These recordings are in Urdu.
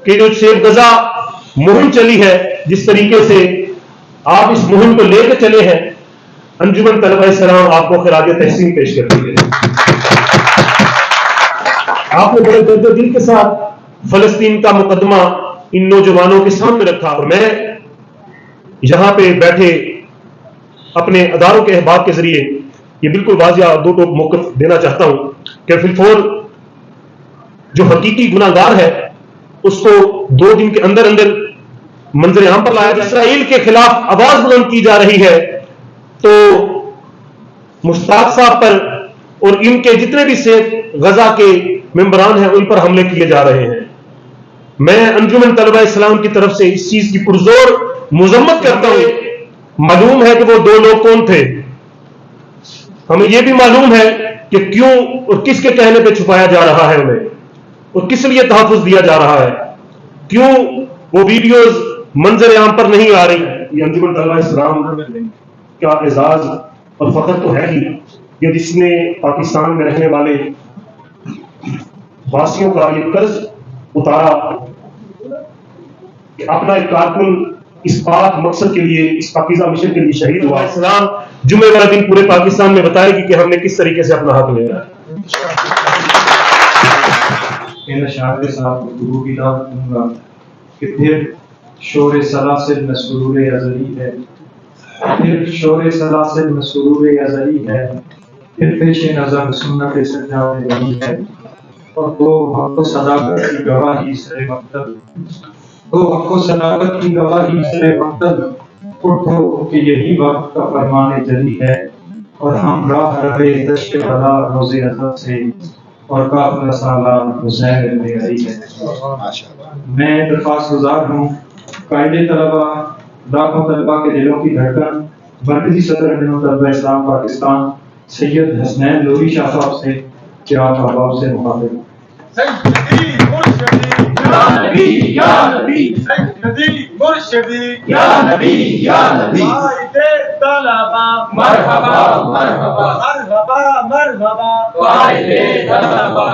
کہ جو شیب غزہ مہم چلی ہے، جس طریقے سے آپ اس مہم کو لے کے چلے ہیں، انجمن طلبہ اسلام آپ کو خراج تحسین پیش کرتی ہے۔ آپ نے بڑے درد دل کے ساتھ فلسطین کا مقدمہ ان نوجوانوں کے سامنے رکھا، اور میں یہاں پہ بیٹھے اپنے اداروں کے احباب کے ذریعے یہ بالکل واضح دو ٹوک موقف دینا چاہتا ہوں کہ فی الفور جو حقیقی گناہ گار ہے اس کو 2 دن کے اندر اندر منظر عام پر لایا جائے۔ اسرائیل کے خلاف آواز بلند کی جا رہی ہے تو مشتاق صاحب پر اور ان کے جتنے بھی غزہ کے ممبران ہیں ان پر حملے کیے جا رہے ہیں۔ میں انجمن طلبہ اسلام کی طرف سے اس چیز کی پرزور مذمت کرتا ہوں۔ معلوم ہے کہ وہ 2 لوگ کون تھے، ہمیں یہ بھی معلوم ہے کہ کیوں اور کس کے کہنے پہ چھپایا جا رہا ہے انہیں، اور کس لیے تحفظ دیا جا رہا ہے، کیوں وہ ویڈیوز منظر عام پر نہیں آ رہی۔ یہ انجمن طلبہ اسلام کا اعزاز اور فخر تو ہے ہی کہ جس نے پاکستان میں رہنے والے واسیوں کا یہ قرض اتارا کہ اپنا ایک کارکن اس پاک مقصد کے لیے، اس پاکیزہ مشن کے لیے شہید ہوا۔ اسلام جمعے والا دن پورے پاکستان میں بتائے گی کہ ہم نے کس طریقے سے اپنا حق لیا ہے۔ ان اشعار کے ساتھ گفتگو کی دعوت دوں گا کہ پھر شور سلاسل میں سرور ازلی ہے، پھر شور سلاسل میں سرور ازلی ہے، پھر پیش نظر سنت سجاد ولی ہے، اور وہ حق و صداقت کی گواہی سر مقتل، تو حق و صداقت کی گواہی سر مقتل، اٹھو کہ یہی وقت کا فرمان جلی ہے، اور ہم راہ رہے دشت بلا روز ازل سے، اور قافلہ سالار حسین میں آئی ہے۔ میں درخواست گزار ہوں قائد طلبہ، لاکھوں طلبہ کے دلوں کی دھڑکن، مرکزی صدر انجمن طلبہ اسلام پاکستان سید حسنین لوری شاہ صاحب سے کہ آپ احباب سے مخاطب۔ یا نبی یا نبی سیدی مرشدی یا نبی یا نبی قائد طلبہ مرحبا مرحبا مرحبا مرحبا قائد طلبہ۔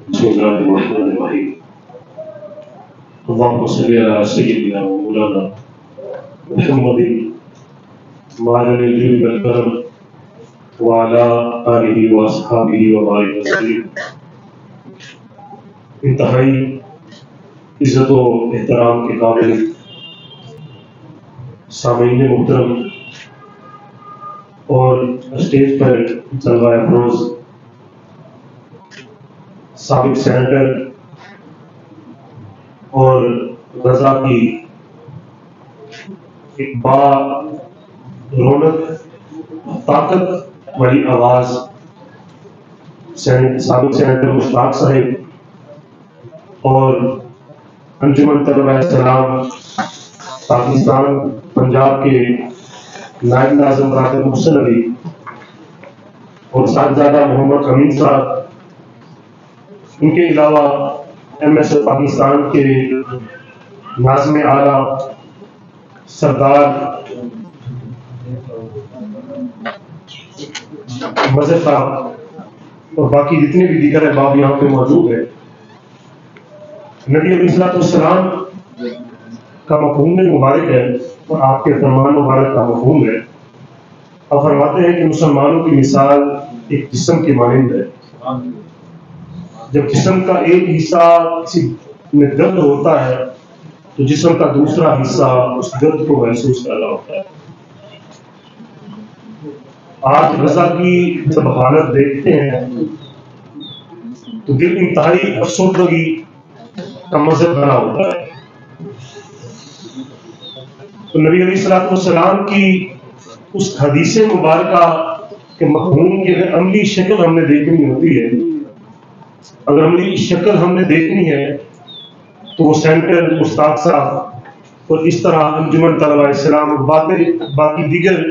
بسم اللہ الرحمن الرحیم، اللهم صل على سيدنا ومولانا محمد وعلى آله وسلم وعلى آله وأصحابه وبارك وسلم۔ انتہائی عزت و احترام کے قابل سامعین محترم اور اسٹیج پر طلبہ افروز، سابق سینیٹر اور غزہ کی ایک با رونق طاقت والی آواز سابق سینیٹر مشتاق صاحب اور انجمن طلبہ اسلام پاکستان پنجاب کے نائب ناظم برادر محسن علی اور صاحبزادہ محمد امین صاحب، ان کے علاوہ ایم ایس پاکستان کے ناظم اعلیٰ سردار مظہر صاحب اور باقی جتنے بھی دیگر احباب یہاں پہ موجود ہیں۔ نبی علیہ السلام کا مفہوم مبارک ہے اور آپ کے فرمان مبارک کا مفہوم ہے۔ آپ فرماتے ہیں کہ مسلمانوں کی مثال ایک جسم کے مانند ہے۔ جب جسم کا ایک حصہ کسی میں درد ہوتا ہے تو جسم کا دوسرا حصہ اس درد کو محسوس کر رہا ہوتا ہے۔ آج غزہ کی جب حالت دیکھتے ہیں تو دل انتہائی افسردگی کا منظر بنا ہوتا ہے۔ تو نبی علیہ السلام کی اس حدیث مبارکہ کے مفہوم کی اگر عملی شکل ہم نے دیکھنی ہوتی ہے، اگر عملی شکل ہم نے دیکھنی ہے تو وہ سینٹر مشتاق صاحب اور اس طرح انجمن طلبہ اسلام اور باقی دیگر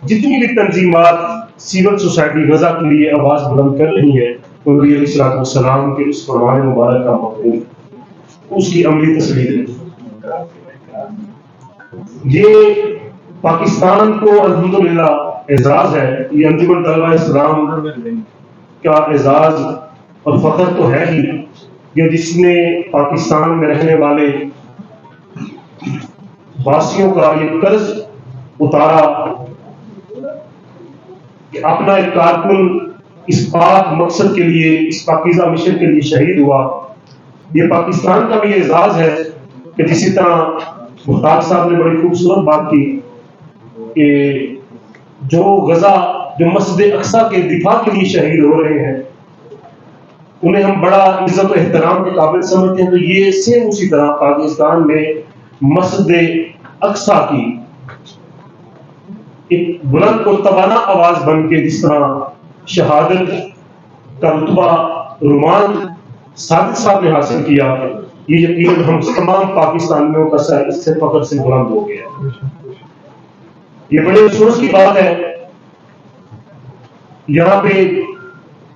جتنی بھی تنظیمات سیول سوسائٹی غزہ کے لیے آواز بلند کر رہی ہے، نبی علیہ السلام کے اس فرمان مبارک کا مفہوم اس کی عملی تصویر ہے۔ یہ پاکستان کو الحمدللہ اعزاز ہے، یہ انجمن طلبہ اسلام کا اعزاز اور فخر تو ہے ہی کہ جس نے پاکستان میں رہنے والے واسیوں کا یہ قرض اتارا کہ اپنا ایک کارکن اس پاک مقصد کے لیے، اس پاکیزہ مشن کے لیے شہید ہوا. یہ پاکستان کا بھی اعزاز ہے کہ جسی طرح مختار صاحب نے بڑی خوبصورت بات کی کہ جو غزہ، جو مسجد اقصیٰ کے دفاع کے لیے شہید ہو رہے ہیں، انہیں ہم بڑا عزت و احترام کے قابل سمجھتے ہیں. تو یہ سیم اسی طرح پاکستان میں مسجد اقصیٰ کی ایک بلند اور توانا آواز بن کے جس طرح شہادت کا رتبہ رومان صادق صاحب نے حاصل کیا، یہ یقین ہم تمام پاکستانیوں کا سر اس سے فخر سے بلند ہو گیا. یہ بڑے افسوس کی بات ہے، یہاں پہ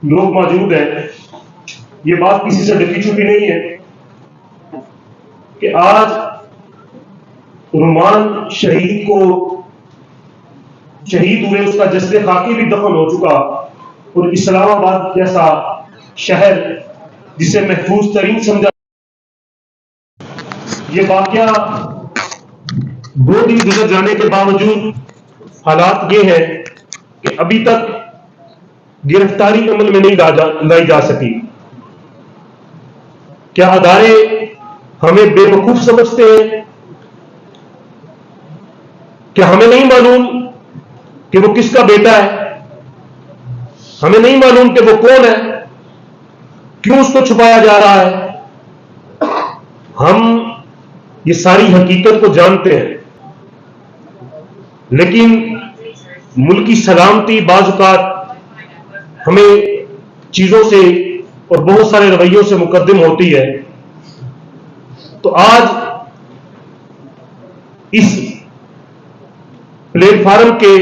لوگ موجود ہیں، یہ بات کسی سے ڈکی چھپی نہیں ہے کہ آج رومان شہید کو شہید ہوئے، اس کا جسد خاکی بھی دفن ہو چکا، اور اسلام آباد جیسا شہر جسے محفوظ ترین سمجھا، یہ واقعہ 2 دن گزر جانے کے باوجود حالات یہ ہے کہ ابھی تک گرفتاری عمل میں نہیں لائی جا سکی. کیا ادارے ہمیں بے وقوف سمجھتے ہیں؟ کیا ہمیں نہیں معلوم کہ وہ کس کا بیٹا ہے؟ ہمیں نہیں معلوم کہ وہ کون ہے؟ کیوں اس کو چھپایا جا رہا ہے؟ ہم یہ ساری حقیقت کو جانتے ہیں، لیکن ملکی سلامتی بعض اوقات ہمیں چیزوں سے اور بہت سارے رویوں سے مقدم ہوتی ہے. تو آج اس پلیٹ فارم کے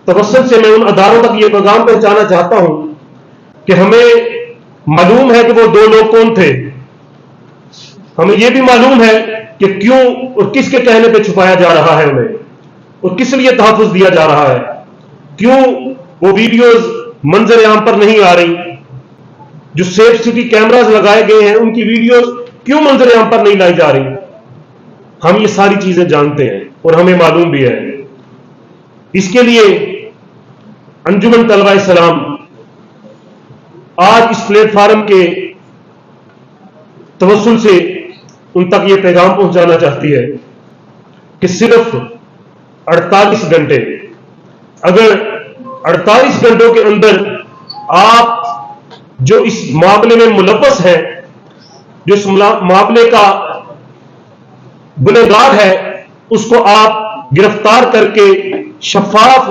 توسط سے میں ان اداروں تک یہ پیغام پہنچانا چاہتا ہوں کہ ہمیں معلوم ہے کہ وہ 2 لوگ کون تھے، ہمیں یہ بھی معلوم ہے کہ کیوں اور کس کے کہنے پہ چھپایا جا رہا ہے انہیں، اور کس لیے تحفظ دیا جا رہا ہے. کیوں وہ ویڈیوز منظر عام پر نہیں آ رہی، جو سیف سٹی کیمراز لگائے گئے ہیں ان کی ویڈیوز کیوں منظر عام پر نہیں لائی جا رہی؟ ہم یہ ساری چیزیں جانتے ہیں اور ہمیں معلوم بھی ہے. اس کے لیے انجمن طلبہ اسلام آج اس پلیٹ فارم کے توسل سے ان تک یہ پیغام پہنچانا چاہتی ہے کہ صرف 48 گھنٹے، اگر 48 گھنٹوں کے اندر آپ جو اس معاملے میں ملوث ہے، جو اس معاملے کا گنہگار ہے، اس کو آپ گرفتار کر کے شفاف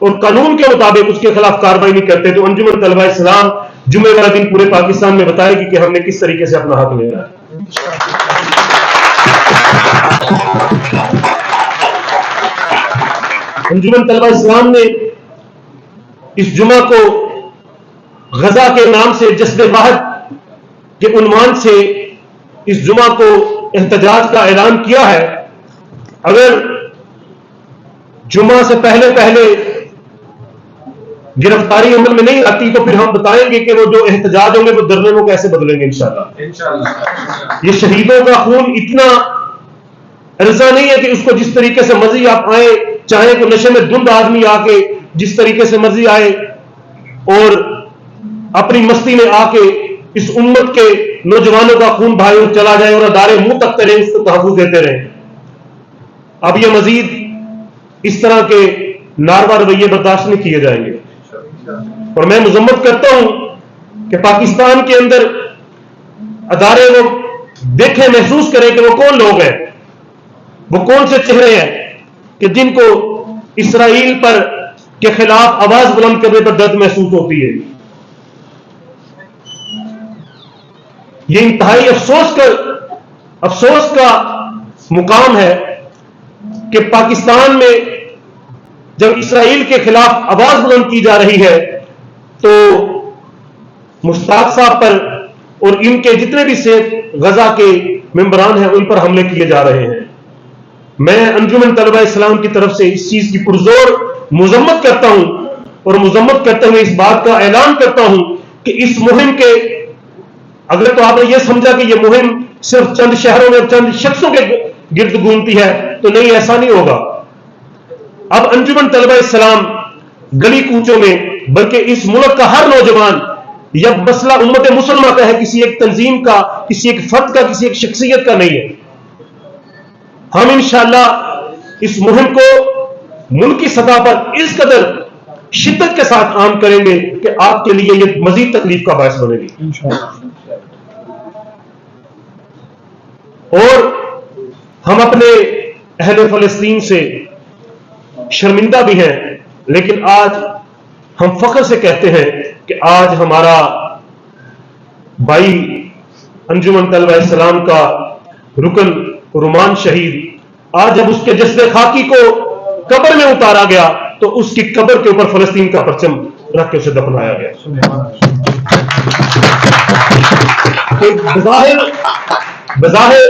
اور قانون کے مطابق اس کے خلاف کارروائی نہیں کرتے تو انجمن طلبہ اسلام جمعے والا دن پورے پاکستان میں بتائے گی کہ ہم نے کس طریقے سے اپنا حق لیا ہے. انجمن طلبہ اسلام نے اس جمعہ کو غزہ کے نام سے، جسد واحد کے عنوان سے اس جمعہ کو احتجاج کا اعلان کیا ہے. اگر جمعہ سے پہلے گرفتاری عمل میں نہیں آتی تو پھر ہم بتائیں گے کہ وہ جو احتجاج ہوں گے وہ دھرنے کو کیسے بدلیں گے انشاءاللہ. یہ شہیدوں کا خون اتنا ارزاں نہیں ہے کہ اس کو جس طریقے سے مرضی آپ آئے، چاہے کوئی نشے میں دھند آدمی آ کے جس طریقے سے مرضی آئے اور اپنی مستی میں آ کے اس امت کے نوجوانوں کا خون بہائے اور چلا جائے اور ادارے منہ تکتے رہے، اس کو تحفظ دیتے رہے. اب یہ مزید اس طرح کے ناروا رویے برداشت نہیں کیے جائیں گے. اور میں مذمت کرتا ہوں کہ پاکستان کے اندر ادارے وہ دیکھیں، محسوس کریں کہ وہ کون لوگ ہیں، وہ کون سے چہرے ہیں کہ جن کو اسرائیل پر کے خلاف آواز بلند کرنے پر درد محسوس ہوتی ہے. یہ انتہائی افسوس کا مقام ہے کہ پاکستان میں جب اسرائیل کے خلاف آواز بلند کی جا رہی ہے تو مشتاق صاحب پر اور ان کے جتنے بھی غزہ کے ممبران ہیں ان پر حملے کیے جا رہے ہیں. میں انجمن طلبہ اسلام کی طرف سے اس چیز کی پرزور مذمت کرتا ہوں اور مذمت کرتے ہوئے اس بات کا اعلان کرتا ہوں کہ اس مہم کے اگر تو آپ نے یہ سمجھا کہ یہ مہم صرف چند شہروں میں چند شخصوں کے گرد گھومتی ہے تو نہیں، ایسا نہیں ہوگا. اب انجمن طلبہ اسلام گلی کوچوں میں بلکہ اس ملک کا ہر نوجوان، یا مسئلہ امت مسلمہ کا ہے، کسی ایک تنظیم کا، کسی ایک فرد کا، کسی ایک شخصیت کا نہیں ہے. ہم انشاءاللہ اس مہم کو ملکی سطح پر اس قدر شدت کے ساتھ عام کریں گے کہ آپ کے لیے یہ مزید تکلیف کا باعث بنے گی. اور ہم اپنے اہل فلسطین سے شرمندہ بھی ہیں، لیکن آج ہم فخر سے کہتے ہیں کہ آج ہمارا بھائی انجمن طلبہ اسلام کا رکن رومان شہید، آج جب اس کے جسد خاکی کو قبر میں اتارا گیا تو اس کی قبر کے اوپر فلسطین کا پرچم رکھ کے اسے دفنایا گیا. بظاہر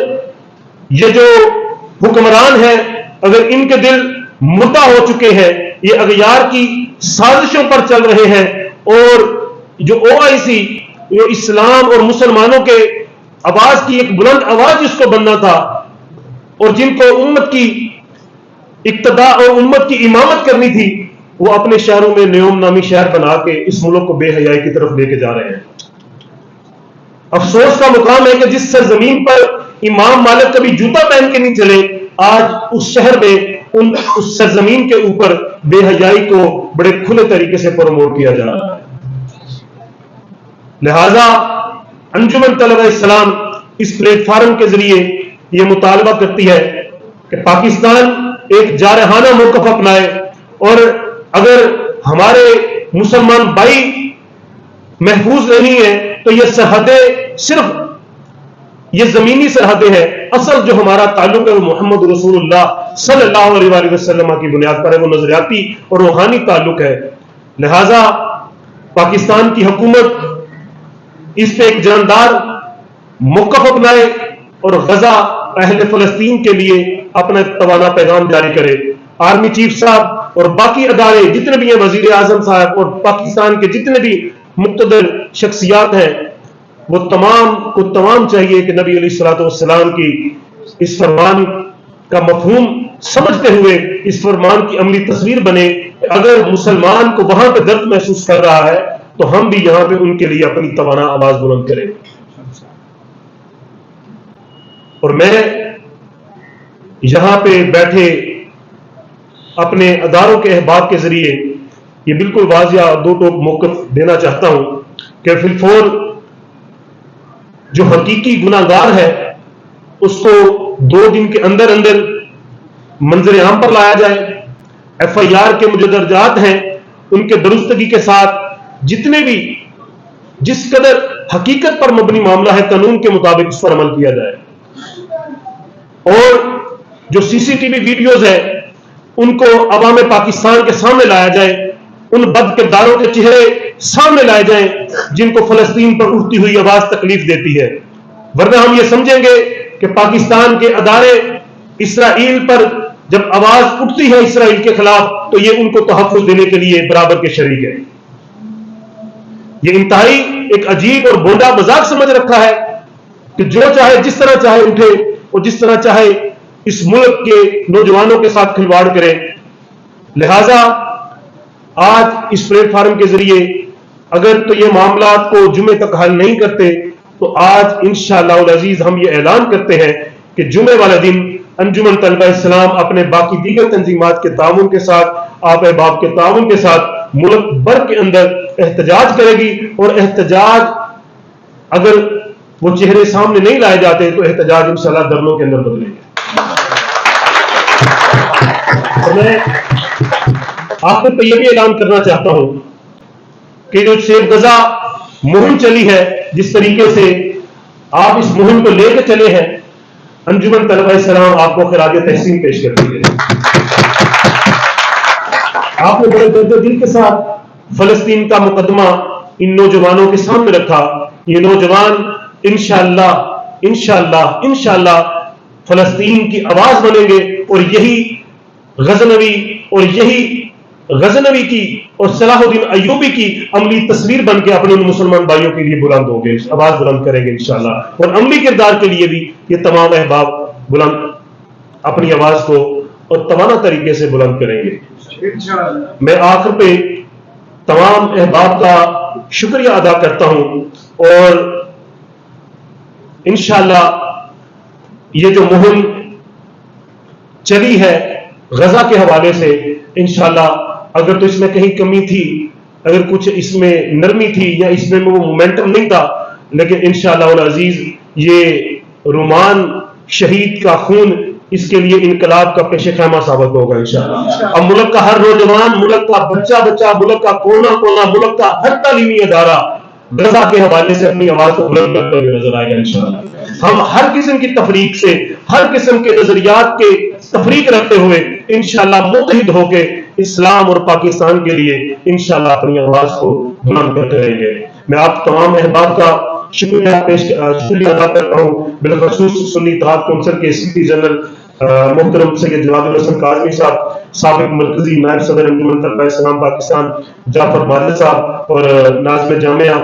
یہ جو حکمران ہیں، اگر ان کے دل مردہ ہو چکے ہیں، یہ اغیار کی سازشوں پر چل رہے ہیں، اور جو OIC جو اسلام اور مسلمانوں کے آواز کی ایک بلند آواز جس کو بننا تھا، اور جن کو امت کی اقتداء اور امت کی امامت کرنی تھی، وہ اپنے شہروں میں نیوم نامی شہر بنا کے اس ملک کو بے حیائی کی طرف لے کے جا رہے ہیں. افسوس کا مقام ہے کہ جس سرزمین پر امام مالک کبھی جوتا پہن کے نہیں چلے، آج اس شہر میں اس سرزمین کے اوپر بے حیائی کو بڑے کھلے طریقے سے پروموٹ کیا جا رہا ہے. لہذا انجمن طلبہ اسلام اس پلیٹ فارم کے ذریعے یہ مطالبہ کرتی ہے کہ پاکستان ایک جارحانہ موقف اپنائے، اور اگر ہمارے مسلمان بھائی محفوظ نہیں ہیں تو یہ سرحدیں صرف یہ زمینی سرحدیں ہیں، اصل جو ہمارا تعلق ہے وہ محمد رسول اللہ صلی اللہ علیہ وآلہ وسلم کی بنیاد پر ہے، وہ نظریاتی اور روحانی تعلق ہے. لہذا پاکستان کی حکومت اس پہ ایک جاندار موقف اپنائے اور غزہ اہل فلسطین کے لیے اپنا توانا پیغام جاری کرے. آرمی چیف صاحب اور باقی ادارے جتنے بھی ہیں، وزیر اعظم صاحب اور پاکستان کے جتنے بھی مقتدر شخصیات ہیں، وہ تمام چاہیے کہ نبی علیہ الصلوۃ والسلام کی اس فرمان کا مفہوم سمجھتے ہوئے اس فرمان کی عملی تصویر بنے. اگر مسلمان کو وہاں پہ درد محسوس کر رہا ہے تو ہم بھی یہاں پہ ان کے لیے اپنی توانا آواز بلند کریں. اور میں یہاں پہ بیٹھے اپنے اداروں کے احباب کے ذریعے یہ بالکل واضح دو ٹوک موقف دینا چاہتا ہوں کہ فی الفور جو حقیقی گناہ گار ہے اس کو 2 دن کے اندر منظر عام پر لایا جائے. FIR کے جو درجات ہیں ان کے درستگی کے ساتھ جتنے بھی جس قدر حقیقت پر مبنی معاملہ ہے قانون کے مطابق اس پر عمل کیا جائے. اور جو CCTV ویڈیوز ہیں ان کو عوام پاکستان کے سامنے لایا جائے، ان بد کرداروں کے چہرے سامنے لائے جائیں جن کو فلسطین پر اٹھتی ہوئی آواز تکلیف دیتی ہے. ورنہ ہم یہ سمجھیں گے کہ پاکستان کے ادارے اسرائیل پر جب آواز اٹھتی ہے اسرائیل کے خلاف تو یہ ان کو تحفظ دینے کے لیے برابر کے شریک ہے. یہ انتہائی ایک عجیب اور بونڈا مذاق سمجھ رکھا ہے کہ جو چاہے جس طرح چاہے اٹھے اور جس طرح چاہے اس ملک کے نوجوانوں کے ساتھ کھلواڑ کرے. لہذا آج اس پلیٹ فارم کے ذریعے اگر تو یہ معاملات کو جمعے تک حل نہیں کرتے تو آج انشاءاللہ العزیز ہم یہ اعلان کرتے ہیں کہ جمعے والا دن انجمن طلبہ اسلام اپنے باقی دیگر تنظیمات کے تعاون کے ساتھ، آپ احباب کے تعاون کے ساتھ ملک بھر کے اندر احتجاج کرے گی. اور احتجاج اگر وہ چہرے سامنے نہیں لائے جاتے تو احتجاج انشاءاللہ دھرنوں کے اندر بدلیں گے. میں آپ کو یہ بھی اعلان کرنا چاہتا ہوں کہ جو سیف غزہ مہم چلی ہے، جس طریقے سے آپ اس مہم کو لے کے چلے ہیں، انجمن طلبہ اسلام آپ کو خراج تحسین پیش کرتی ہے. آپ نے بڑے درد دل کے ساتھ فلسطین کا مقدمہ ان نوجوانوں کے سامنے رکھا. یہ نوجوان انشاءاللہ فلسطین کی آواز بنیں گے اور یہی غزنوی اور یہی غزنوی کی اور صلاح الدین ایوبی کی عملی تصویر بن کے اپنے ان مسلمان بھائیوں کے لیے بلند ہوں گے، آواز بلند کریں گے انشاءاللہ، اور عملی کردار کے لیے بھی یہ تمام احباب بلند اپنی آواز کو اور توانا طریقے سے بلند کریں گے۔ میں آخر پہ تمام احباب کا شکریہ ادا کرتا ہوں، اور انشاءاللہ یہ جو مہم چلی ہے غزہ کے حوالے سے، انشاءاللہ اگر تو اس میں کہیں کمی تھی، اگر کچھ اس میں نرمی تھی یا اس میں وہ مومنٹم نہیں تھا، لیکن انشاءاللہ العزیز یہ رومان شہید کا خون اس کے لیے انقلاب کا پیش خیمہ ثابت ہوگا انشاءاللہ۔ اب ملک کا ہر نوجوان، ملک کا بچہ، ملک کا کونا کونا، ملک کا ہر تعلیمی ادارہ غزہ کے حوالے سے اپنی آواز کو بلند کرتے ہوئے نظر آئے گا انشاءاللہ۔ ہم ہر قسم کی تفریق سے، ہر قسم کے نظریات کے تفریق رکھتے ہوئے انشاءاللہ متحد ہو کے اسلام اور پاکستان کے لیے انشاءاللہ اپنی آواز کو بلند کرتے رہیں گے۔ میں آپ تمام احباب کا شکریہ ادا کرتا ہوں، بالخصوص سنی اتحاد کونسل کے سیکریٹری جنرل محترم سید جواد الحسن کاظمی صاحب، سابق مرکزی نائب صدر انجمن طلبہ اسلام پاکستان جعفر ماجد صاحب، اور ناظم جامعہ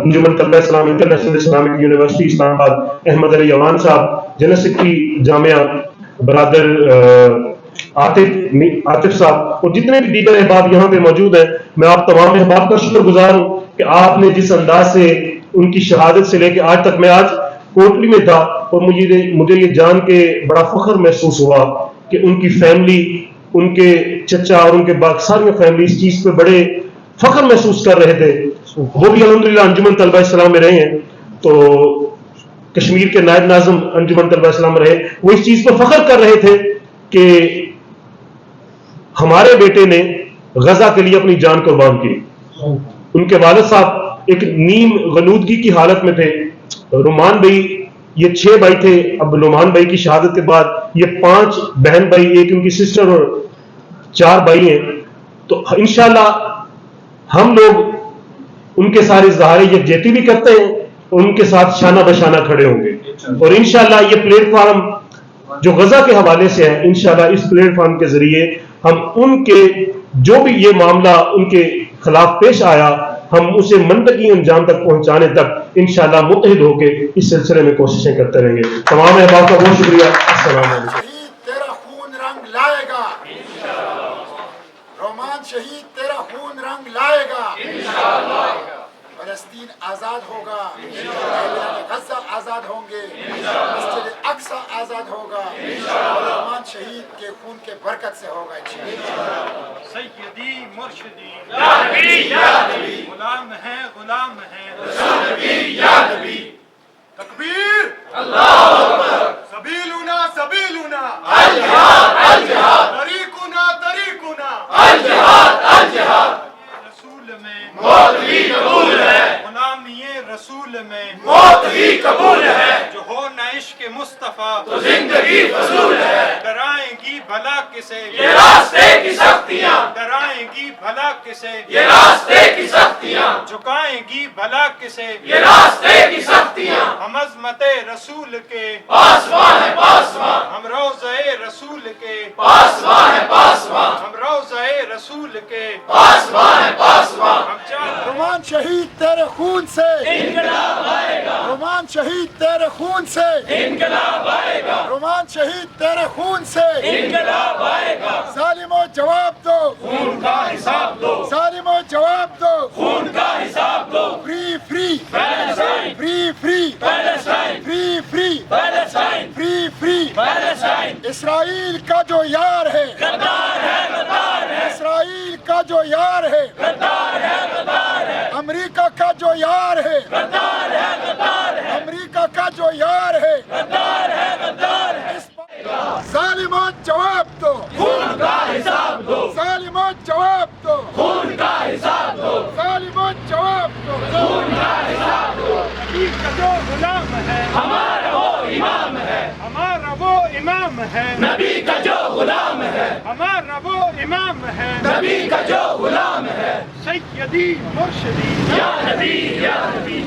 انجمن طلبہ اسلام انٹرنیشنل اسلامک یونیورسٹی اسلام آباد احمد علی اوان صاحب، جنرل سیکرٹری جامعہ برادر عاطف صاحب، اور جتنے بھی دیگر احباب یہاں پہ موجود ہیں، میں آپ تمام احباب کا شکر گزار ہوں کہ آپ نے جس انداز سے ان کی شہادت سے لے کے آج تک، میں آج کوٹلی میں تھا اور مجھے یہ جان کے بڑا فخر محسوس ہوا کہ ان کی فیملی، ان کے چچا اور ان کے باقی ساری فیملی اس چیز پہ بڑے فخر محسوس کر رہے تھے۔ وہ بھی الحمدللہ انجمن طلبہ اسلام میں رہے ہیں، تو کشمیر کے نائب ناظم انجمن طلبہ اسلام میں رہے، وہ اس چیز پر فخر کر رہے تھے کہ ہمارے بیٹے نے غزہ کے لیے اپنی جان قربان کی۔ ان کے والد صاحب ایک نیم غنودگی کی حالت میں تھے۔ رومان بھائی، یہ 6 بھائی تھے، اب رومان بھائی کی شہادت کے بعد یہ 5 بہن بھائی، ایک ان کی سسٹر اور 4 بھائی ہیں۔ تو انشاءاللہ ہم لوگ ان کے سارے اظہار یکجہتی بھی کرتے ہیں اور ان کے ساتھ شانہ بشانہ کھڑے ہوں گے، اور انشاءاللہ یہ پلیٹ فارم جو غزہ کے حوالے سے ہے، انشاءاللہ اس پلیٹ فارم کے ذریعے ہم ان کے جو بھی یہ معاملہ ان کے خلاف پیش آیا، ہم اسے منطقی انجام تک پہنچانے تک انشاءاللہ متحد ہو کے اس سلسلے میں کوششیں کرتے رہیں گے۔ تمام احباب کا بہت شکریہ۔ السلام علیکم۔ شہید تیرا خون رنگ لائے گا، رومان شہید تیرا خون رنگ لائے گا، فلسطین آزاد ہوگا، غزہ آزاد ہوں گے، مسجد اقصی آزاد ہوگا، اور رومان شہید کے خون کے برکت سے ہوگا انشاءاللہ۔ سیدی مرشدی یا نبی یا نبی، غلام ہے غلام ہے رسول نبی یا نبی، تکبیر اللہ اکبر، سبیلنا سبیلنا الجہاد الجہاد، طریقنا طریقنا الجہاد الجہاد، رسول میں موت بھی قبول ہے، غلامی رسول میں موت بھی قبول ہے، جو ہو نہ عشق مصطفیٰ تو زندگی فضول ہے، ڈرائیں گی بھلا کسے یہ راستے کی سختیاں، ڈرائیں گی بھلا کسے یہ راستے کی سختیاں، جھکائیں گی بھلا کسے یہ راستے کی سختیاں، ہم عظمت رسول کے پاسواں ہے پاسواں، ہم روضہ رسول کے پاسواں ہے پاسواں، ہم روضہ رسول کے پاسواں ہے پاسواں، ہم رومان شہید تیرے خون سے انقلاب آئے گا، رومان شہید تیرے خون سے انقلاب آئے گا، رومان شہید تیرے خون سے انقلاب آئے گا، ظالموں جواب دو، خون کا حساب دو، ظالموں جواب دو، خون کا حساب دو، free free Palestine free free Palestine free free Palestine free free Palestine, اسرائیل کا جو یار ہے، غدار ہے غدار ہے، اسرائیل کا جو یار ہے، غدار ہے غدار ہے، امریکہ کا جو یار ہے، غدار ہے غدار ہے، امریکہ کا جو یار ہے، غدار ہے غدار ہے، ظالموں جواب دو، خون کا حساب دو، ظالموں جواب دو، خون کا حساب دو، ظالموں جواب دو، خون کا حساب دو، نبی کا جو غلام ہے ہمارا وہ امام ہے، ہمارا وہ امام ہے، نبی کا جو غلام ہے، ہمارا وہ امام ہے، نبی کا جو غلام ہے، سیدی مرشدی یا نبی یا نبی۔